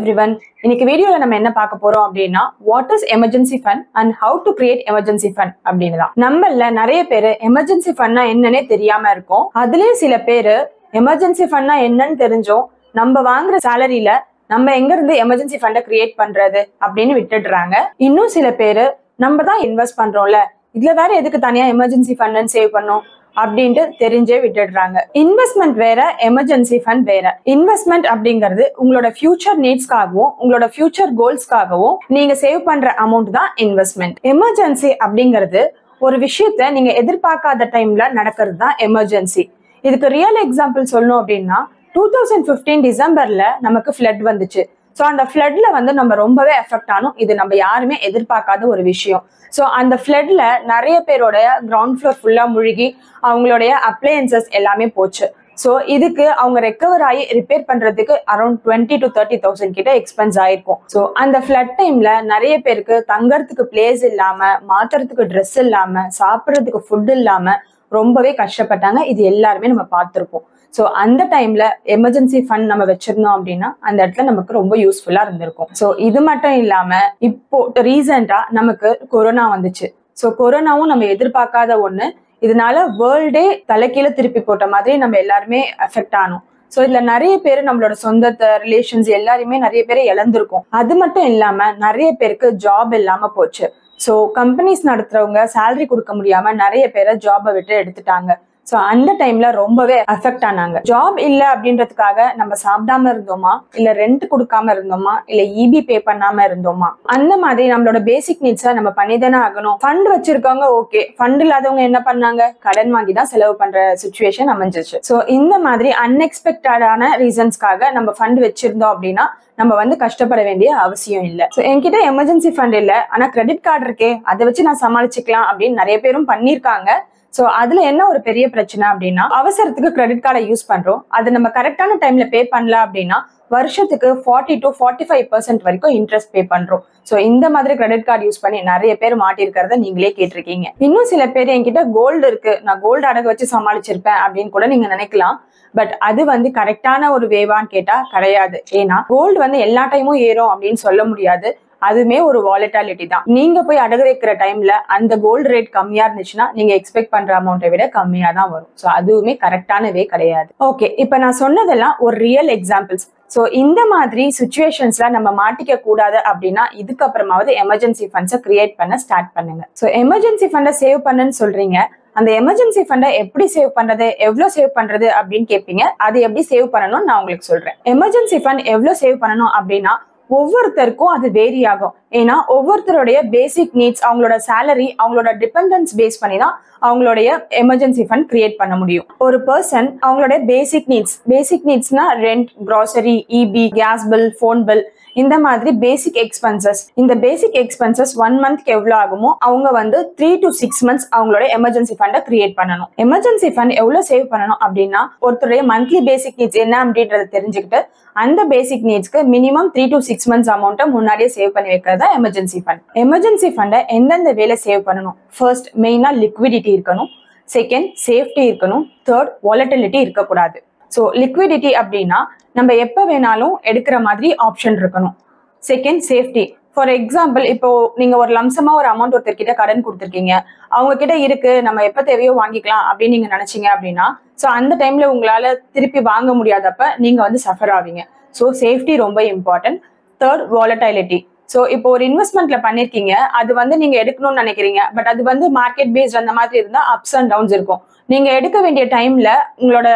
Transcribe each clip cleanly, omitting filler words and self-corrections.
everyone. இன்னைக்கு வீடியோல நம்ம என்ன பார்க்க போறோம் அப்படின்னா what is emergency fund and how to create emergency fund அப்படின்னு தான். நம்மள நிறைய பேர் emergency fundனா என்னன்னே தெரியாம இருக்கும். அதுலயும் சில பேர் emergency fundனா என்னன்னு தெரிஞ்சோம் நம்ம வாங்குற சாலரியில நம்ம எங்க இருந்து எமர்ஜென்சி ஃபண்டை கிரியேட் பண்றது அப்படின்னு விட்டுடுறாங்க. இன்னும் சில பேர் நம்ம தான் இன்வெஸ்ட் பண்றோம்ல, இதுல வேற எதுக்கு தனியா எமர்ஜென்சி ஃபண்ட் சேவ் பண்ணோம் அப்படின்ட்டு தெரிஞ்சே விட்டுடுறாங்க. இன்வெஸ்ட்மெண்ட் வேற, எமர்ஜென்சி ஃபண்ட் வேற. இன்வெஸ்ட்மெண்ட் அப்படிங்கிறது உங்களோட ஃபியூச்சர் நீட்ஸ்க்காகவும் உங்களோட ஃபியூச்சர் கோல்ஸ்க்காகவும் நீங்க சேவ் பண்ற அமௌண்ட் தான் இன்வெஸ்ட்மெண்ட். எமர்ஜென்சி அப்படிங்கிறது ஒரு விஷயத்த நீங்க எதிர்பார்க்காத டைம்ல நடக்கிறது தான் எமர்ஜென்சி. இதுக்கு ரியல் எக்ஸாம்பிள் சொல்லணும் அப்படின்னா 2015 டிசம்பர்ல நமக்கு ஃப்ளட் வந்துச்சு. ஸோ அந்த ஃப்ளட்ல வந்து நம்ம ரொம்பவே எஃபெக்ட் ஆனோம். இது நம்ம யாருமே எதிர்பார்க்காத ஒரு விஷயம். ஸோ அந்த ஃப்ளட்ல நிறைய பேரோட கிரவுண்ட் ஃப்ளோர் ஃபுல்லா முழுகி அவங்களுடைய அப்ளையன்சஸ் எல்லாமே போச்சு. ஸோ இதுக்கு அவங்க ரெக்கவர் ஆகி ரிப்பேர் பண்றதுக்கு அரௌண்ட் 20,000 to 30,000 கிட்ட எக்ஸ்பென்ஸ் ஆயிருக்கும். ஸோ அந்த ஃப்ளட் டைம்ல நிறைய பேருக்கு தங்கறதுக்கு பிளேஸ் இல்லாம, மாத்துறதுக்கு ட்ரெஸ் இல்லாம, சாப்பிட்றதுக்கு ஃபுட் இல்லாம ரொம்பவே கஷ்டப்பட்டாங்க. இது எல்லாருமே நம்ம பார்த்துருப்போம். ஸோ அந்த டைம்ல எமர்ஜென்சி ஃபண்ட் நம்ம வச்சிருந்தோம் அப்படின்னா அந்த இடத்துல நமக்கு ரொம்ப யூஸ்ஃபுல்லா இருந்திருக்கும். ஸோ இது மட்டும் இல்லாம இப்போ ரீசெண்டா நமக்கு கொரோனா வந்துச்சு. ஸோ கொரோனாவும் நம்ம எதிர்பார்க்காத ஒண்ணு. இதனால வேர்ல்டே தலைக்கீழ திருப்பி போட்ட மாதிரி நம்ம எல்லாருமே அஃபெக்ட் ஆனோம். ஸோ இதுல நிறைய பேர் நம்மளோட சொந்தத்தை, ரிலேஷன்ஸ் எல்லாருமே நிறைய பேரை இழந்திருக்கும். அது மட்டும் இல்லாம நிறைய பேருக்கு ஜாப் இல்லாம போச்சு. ஸோ கம்பெனிஸ் நடத்துறவங்க சேலரி கொடுக்க முடியாம நிறைய பேரை ஜாபை விட்டு எடுத்துட்டாங்க. ஸோ அந்த டைம்ல ரொம்பவே அஃபெக்ட் ஆனாங்க. ஜாப் இல்லை அப்படின்றதுக்காக நம்ம சாப்பிடாம இருந்தோமா, இல்ல ரெண்ட் கொடுக்காம இருந்தோமா, இல்ல இபி பே பண்ணாம இருந்தோமா, அந்த மாதிரி நம்மளோட பேசிக் நீட்ஸை நம்ம பண்ணிதானே ஆகணும். ஃபண்ட் வச்சிருக்கவங்க ஓகே, ஃபண்ட் இல்லாதவங்க என்ன பண்ணாங்க, கடன் வாங்கி தான் செலவு பண்ற சிச்சுவேஷன் அமைஞ்சிச்சு. ஸோ இந்த மாதிரி அன்எக்ஸ்பெக்டடான ரீசன்ஸ்க்காக நம்ம ஃபண்ட் வச்சிருந்தோம் அப்படின்னா நம்ம வந்து கஷ்டப்பட வேண்டிய அவசியம் இல்லை. ஸோ என்கிட்ட எமர்ஜென்சி ஃபண்ட் இல்லை, ஆனா கிரெடிட் கார்டு இருக்கே, அதை வச்சு நான் சமாளிச்சுக்கலாம் அப்படின்னு நிறைய பேரும் பண்ணியிருக்காங்க. ஸோ அதுல என்ன ஒரு பெரிய பிரச்சனை அப்படின்னா, அவசரத்துக்கு கிரெடிட் கார்டை யூஸ் பண்றோம், அது நம்ம கரெக்டான டைம்ல பே பண்ணல அப்படின்னா வருஷத்துக்கு 40 to 45% வரைக்கும் இன்ட்ரெஸ்ட் பே பண்றோம். ஸோ இந்த மாதிரி கிரெடிட் கார்டு யூஸ் பண்ணி நிறைய பேர் மாட்டிருக்கிறத நீங்களே கேட்டிருக்கீங்க. இன்னும் சில பேர் என்கிட்ட கோல்டு இருக்கு, நான் கோல்டு அடகு வச்சு சமாளிச்சிருப்பேன் அப்படின்னு கூட நீங்க நினைக்கலாம். பட் அது வந்து கரெக்டான ஒரு வேவான்னு கேட்டா கிடையாது. ஏன்னா கோல்டு வந்து எல்லா டைமும் ஏறும் அப்படின்னு சொல்ல முடியாது. அதுவுமே ஒரு வாலட்டாலிட்டி தான். நீங்க போய் அடகு வைக்கிற டைம்ல அந்த கோல்டு ரேட் கம்மியா இருந்துச்சுன்னா நீங்க எக்ஸ்பெக்ட் பண்ற அமௌண்ட்டை விட கம்மியா தான் வரும். ஸோ அதுவுமே கரெக்டான வே கிடையாது. ஓகே, இப்ப நான் சொன்னதெல்லாம் ஒரு ரியல் எக்ஸாம்பிள்ஸ். ஸோ இந்த மாதிரி சுச்சுவேஷன்ஸ்ல நம்ம மாட்டிக்க கூடாது அப்படின்னா இதுக்கப்புறமாவது எமர்ஜென்சி ஃபண்ட்ஸை கிரியேட் பண்ண ஸ்டார்ட் பண்ணுங்க. ஸோ எமர்ஜென்சி ஃபண்டை சேவ் பண்ணுன்னு சொல்றீங்க. அந்த எமர்ஜென்சி ஃபண்டை எப்படி சேவ் பண்றது, எவ்வளவு சேவ் பண்றது அப்படின்னு கேட்பீங்க. அது எப்படி சேவ் பண்ணணும்னு நான் உங்களுக்கு சொல்றேன். எமர்ஜென்சி ஃபண்ட் எவ்வளவு சேவ் பண்ணணும் அப்படின்னா ஒவ்வொருத்தருக்கும் அது வேரி ஆகும். ஏன்னா ஒவ்வொருத்தருடைய பேசிக் நீட்ஸ், அவங்களோட சேலரி, அவங்களோட டிபெண்டன்ஸ் பேஸ் பண்ணி தான் அவங்களுடைய எமர்ஜென்சி ஃபண்ட் கிரியேட் பண்ண முடியும். ஒரு பர்சன் அவங்களுடைய பேசிக் நீட்ஸ்னா rent, grocery, EB, gas bill, phone bill, இந்த மாதிரி பேசிக் எக்ஸ்பென்சஸ். இந்த பேசிக் எக்ஸ்பென்சஸ் 1 மந்த்க்கு எவ்வளவு ஆகுமோ அவங்க வந்து 3 to 6 மந்த்ஸ் அவங்களோட எமர்ஜென்சி ஃபண்டை கிரியேட் பண்ணணும். எமர்ஜென்சி ஃபண்ட் எவ்வளவு சேவ் பண்ணணும் அப்படின்னா ஒருத்தருடைய மந்த்லி பேசிக் நீட்ஸ் என்ன அப்படின்றத தெரிஞ்சுக்கிட்டு அந்த பேசிக் நீட்ஸ்க்கு மினிமம் 3 to 6 மந்த்ஸ் அமௌண்ட்டை முன்னாடியே சேவ் பண்ணி வைக்கிறதா எமர்ஜென்சி ஃபண்ட். எமர்ஜென்சி ஃபண்டை எந்தெந்த வேலை சேவ் பண்ணணும்? ஃபர்ஸ்ட் மெயினா லிக்விடிட்டி இருக்கணும். செகண்ட் சேஃப்டி இருக்கணும். தேர்ட் வாலட்டிலிட்டி இருக்கக்கூடாது. ஸோ லிக்விடிட்டி அப்படின்னா நம்ம எப்போ வேணாலும் எடுக்கிற மாதிரி ஆப்ஷன் இருக்கணும். Second safety. ஃபார் எக்ஸாம்பிள், இப்போ நீங்க ஒரு லம்சமா ஒரு அமௌண்ட் ஒருத்தர்கிட்ட கடன் கொடுத்துருக்கீங்க, அவங்க கிட்ட இருக்கு, நம்ம எப்போ தேவையோ வாங்கிக்கலாம் அப்படின்னு நீங்க நினைச்சீங்க அப்படின்னா ஸோ அந்த டைம்ல உங்களால திருப்பி வாங்க முடியாதப்ப நீங்க வந்து சஃபர் ஆவீங்க. ஸோ சேஃப்டி ரொம்ப இம்பார்ட்டன்ட். Third volatility. ஸோ இப்போ ஒரு இன்வெஸ்ட்மெண்ட்ல பண்ணிருக்கீங்க, அது வந்து நீங்க எடுக்கணும்னு நினைக்கிறீங்க, பட் அது வந்து மார்க்கெட் பேஸ்ட் அந்த மாதிரி இருந்தா அப்ஸ் அண்ட் டவுன்ஸ் இருக்கும். நீங்க எடுக்க வேண்டிய டைம்ல உங்களோட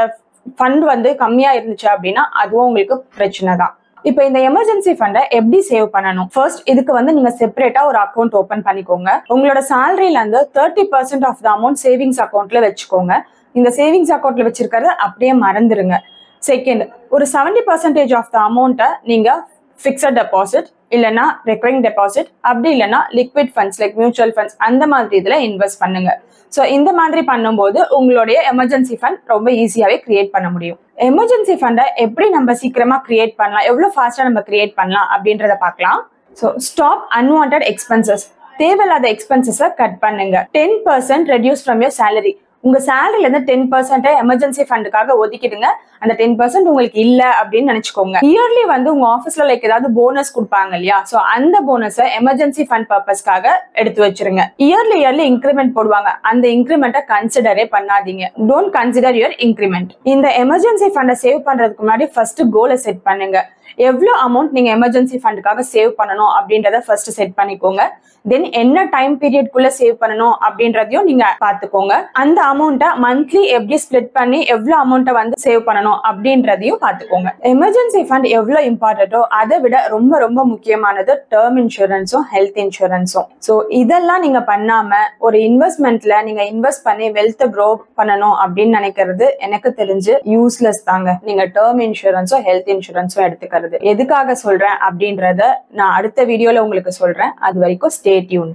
ஃபண்ட் வந்து கம்மியா இருந்துச்சு அப்படின்னா அதுவும் உங்களுக்கு பிரச்சனை தான். இப்போ இந்த எமர்ஜென்சி ஃபண்டை எப்படி சேவ் பண்ணணும்? ஃபர்ஸ்ட் இதுக்கு வந்து நீங்க செப்பரேட்டா ஒரு அக்கௌண்ட் ஓபன் பண்ணிக்கோங்க. உங்களோட சேலரியில இருந்து 30% ஆஃப் த அமௌண்ட் சேவிங்ஸ் அக்கௌண்ட்ல வச்சுக்கோங்க. இந்த சேவிங்ஸ் அக்கௌண்ட்ல வச்சிருக்கிறத அப்படியே மறந்துருங்க. செகண்ட், ஒரு 70% ஆஃப் த அமௌண்ட்டை நீங்க ஃபிக்ஸட் டெபாசிட் இல்லைன்னா ரெக்கரிங் டெபாசிட், அப்படி இல்லைன்னா liquid funds like mutual funds அந்த மாதிரி இதுல இன்வெஸ்ட் பண்ணுங்க. ஸோ இந்த மாதிரி பண்ணும்போது உங்களுடைய எமர்ஜென்சி ஃபண்ட் ரொம்ப ஈஸியாவே கிரியேட் பண்ண முடியும். எமர்ஜென்சி ஃபண்டை எப்படி நம்ம சீக்கிரமா கிரியேட் பண்ணலாம், எவ்வளவு ஃபாஸ்டா நம்ம கிரியேட் பண்ணலாம் அப்படின்றத பார்க்கலாம். So stop unwanted expenses. தேவையில்லாத எக்ஸ்பென்சஸை கட் பண்ணுங்க. 10% ரெடியூஸ் ஃப்ரம் யோர் சேலரி. உங்க சேலரில இருந்து 10% எமர்ஜென்சி ஃபண்டுக்காக ஒதுக்கிடுங்க. அந்த 10% உங்களுக்கு இல்ல அப்படின்னு நினைச்சுக்கோங்க. இயர்லி வந்து உங்க ஆபீஸ்ல லைக் ஏதாவது போனஸ் கொடுப்பாங்க இல்லையா, சோ அந்த போனஸை எமர்ஜென்சி ஃபண்ட் பர்பஸ்க்காக எடுத்து வச்சிருங்க. இயர்லி இன்கிரிமெண்ட் போடுவாங்க, அந்த இன்கிரிமெண்ட்டை கன்சிடரே பண்ணாதீங்க. Don't consider your increment. இந்த எமர்ஜென்சி ஃபண்டை சேவ் பண்றதுக்கு முன்னாடி ஃபர்ஸ்ட் கோலை செட் பண்ணுங்க. எவ்வளவு அமௌண்ட் நீங்க எமர்ஜென்சி ஃபண்டுக்காக சேவ் பண்ணணும் அப்படின்றத ஃபர்ஸ்ட் செட் பண்ணிக்கோங்க. தென் என்ன டைம் பீரியட்குள்ள சேவ் பண்ணணும் அப்படின்றதையும் நீங்க பாத்துக்கோங்க. அந்த அமௌண்ட்டை மந்த்லி எப்படி ஸ்பிளிட் பண்ணி எவ்வளவு அமௌண்ட்டை வந்து சேவ் பண்ணணும் அப்படின்றதையும் பாத்துக்கோங்க. எமர்ஜென்சி ஃபண்ட் எவ்வளவு இம்பார்ட்டன்ட்டோ அதை விட ரொம்ப ரொம்ப முக்கியமானது டேர்ம் இன்சூரன்ஸும் ஹெல்த் இன்சூரன்ஸும். ஸோ இதெல்லாம் நீங்க பண்ணாம ஒரு இன்வெஸ்ட்மெண்ட்ல நீங்க இன்வெஸ்ட் பண்ணி வெல்த் க்ரோ பண்ணணும் அப்படின்னு நினைக்கிறது எனக்கு தெரிஞ்சு யூஸ்லெஸ் தாங்க. நீங்க டேர்ம் இன்சூரன்ஸும் ஹெல்த் இன்சூரன்ஸும் எடுத்துக்கிறது. எதுக்காக சொல்றேன் அப்படின்றத நான் அடுத்த வீடியோல உங்களுக்கு சொல்றேன். அது வரைக்கும் stay tuned.